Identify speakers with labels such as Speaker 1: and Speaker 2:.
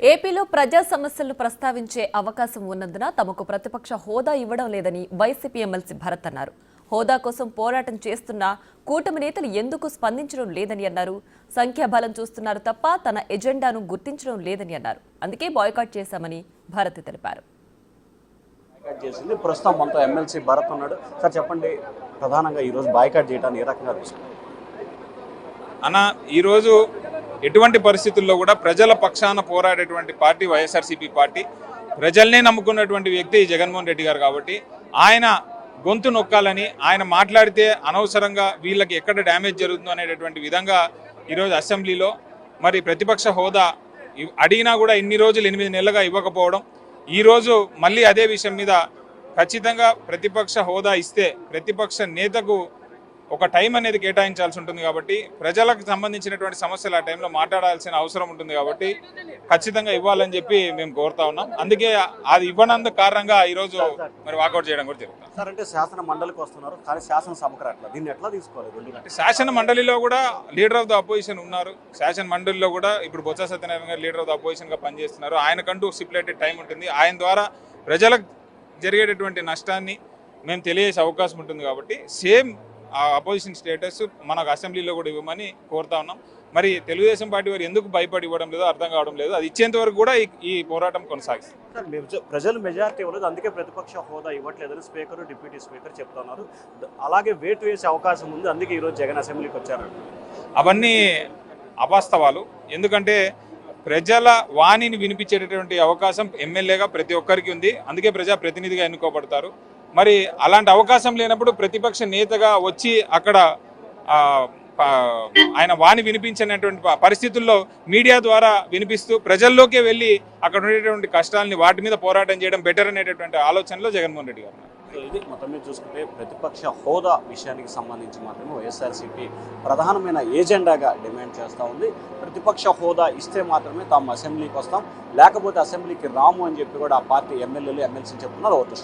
Speaker 1: ఏపీలో ప్రజా సమస్యలను ప్రస్తావించే అవకాశం ఉన్నందున తమకు ప్రతిపక్ష హోదా ఇవ్వడం లేదని వైసీపీ ఎమ్మెల్సీ భరత్ అన్నారు. హోదా కోసం పోరాటం చేస్తున్న కూటమి నేతలు ఎందుకు స్పందించడం లేదని అన్నారు. సంఖ్యాబలం చూస్తున్నారు తప్ప తన ఎజెండాను గుర్తించడం లేదని అన్నారు. అందుకే బాయ్కాట్ చేశామని భరత్ తెలిపారు.
Speaker 2: ప్రస్తుతం మనతో ఎమ్మెల్సీ భరత్ ఉన్నాడు. సార్ చెప్పండి, ప్రధానంగా ఈరోజు బాయ్కాట్ చేయడానికి ఏ రకంగా తీసుకున్నారు
Speaker 3: అన్న? ఈరోజు ఎటువంటి పరిస్థితుల్లో కూడా ప్రజల పక్షాన పోరాడేటువంటి పార్టీ వైఎస్ఆర్సీపీ పార్టీ. ప్రజల్నే నమ్ముకున్నటువంటి వ్యక్తి జగన్మోహన్ రెడ్డి గారు. కాబట్టి ఆయన గొంతు నొక్కాలని, ఆయన మాట్లాడితే అనవసరంగా వీళ్ళకి ఎక్కడ డ్యామేజ్ జరుగుతుందో అనేటటువంటి విధంగా ఈరోజు అసెంబ్లీలో మరి ప్రతిపక్ష హోదా అడిగినా కూడా ఇన్ని రోజులు 8 నెలలుగా ఇవ్వకపోవడం, ఈరోజు మళ్ళీ అదే విషయం మీద ఖచ్చితంగా ప్రతిపక్ష హోదా ఇస్తే ప్రతిపక్ష నేతకు ఒక టైం అనేది కేటాయించాల్సి ఉంటుంది. కాబట్టి ప్రజలకు సంబంధించినటువంటి సమస్యలు ఆ టైంలో మాట్లాడాల్సిన అవసరం ఉంటుంది. కాబట్టి ఖచ్చితంగా ఇవ్వాలని చెప్పి మేము కోరుతా ఉన్నాం. అందుకే అది ఇవ్వనందుకు కారణంగా ఈరోజు మరి వాకౌట్ చేయడం కూడా జరుగుతుంది.
Speaker 2: సార్, అంటే శాసన మండలికి వస్తున్నారు కానీ శాసనసభకు రావట్లేదు, దీన్ని ఎట్లా తీసుకోవాలి?
Speaker 3: శాసన మండలిలో కూడా లీడర్ ఆఫ్ ద అపోజిషన్ ఉన్నారు. శాసన మండలిలో కూడా ఇప్పుడు బొత్స సత్యనారాయణ గారు లీడర్ ఆఫ్ ద అపోజిషన్ గా పనిచేస్తున్నారు. ఆయనకంటూ స్టిపులేటెడ్ టైం ఉంటుంది. ఆయన ద్వారా ప్రజలకు జరిగేటటువంటి నష్టాన్ని మేము తెలియజేసే అవకాశం ఉంటుంది. కాబట్టి సేమ్ ఆ అపోజిషన్ స్టేటస్ మనకు అసెంబ్లీలో కూడా ఇవ్వమని కోరుతా ఉన్నాం. మరి తెలుగుదేశం పార్టీ వారు ఎందుకు భయపడి ఇవ్వడం లేదో అర్థం కావడం లేదు. అది ఇచ్చేంత వరకు కూడా ఈ పోరాటం కొనసాగిస్తారు.
Speaker 2: ప్రజలు మెజారిటీ ఇవ్వలేదు, అందుకే ప్రతిపక్ష హోదా ఇవ్వట్లేదని స్పీకర్, డిప్యూటీ స్పీకర్ చెప్తున్నారు. అలాగే వేటు వేసే అవకాశం ఉంది, అందుకే ఈరోజు జగన్ అసెంబ్లీకి వచ్చారు.
Speaker 3: అవన్నీ అవాస్తవాలు. ఎందుకంటే ప్రజల వాణిని వినిపించేటటువంటి అవకాశం ఎమ్మెల్యేగా ప్రతి ఒక్కరికి ఉంది. అందుకే ప్రజా ప్రతినిధిగా ఎన్నుకోబడతారు. మరి అలాంటి అవకాశం లేనప్పుడు ప్రతిపక్ష నేతగా వచ్చి అక్కడ ఆయన వాణి వినిపించినటువంటి పరిస్థితుల్లో మీడియా ద్వారా వినిపిస్తూ ప్రజల్లోకే వెళ్ళి అక్కడ ఉండేటువంటి కష్టాలని వాటి మీద పోరాటం చేయడం బెటర్ అనేటటువంటి ఆలోచనలో జగన్మోహన్ రెడ్డి గారు.
Speaker 2: ఇది మొత్తం మీద చూసుకుంటే ప్రతిపక్ష హోదా విషయానికి సంబంధించి మాత్రమే వైఎస్ఆర్సీపీ ప్రధానమైన ఏజెండాగా డిమాండ్ చేస్తూ ఉంది. ప్రతిపక్ష హోదా ఇస్తే మాత్రమే తాము అసెంబ్లీకి వస్తాం, లేకపోతే అసెంబ్లీకి రాము అని చెప్పి కూడా ఆ పార్టీ ఎమ్మెల్యేలు, ఎమ్మెల్సీ చెప్తున్నారు. ఓటు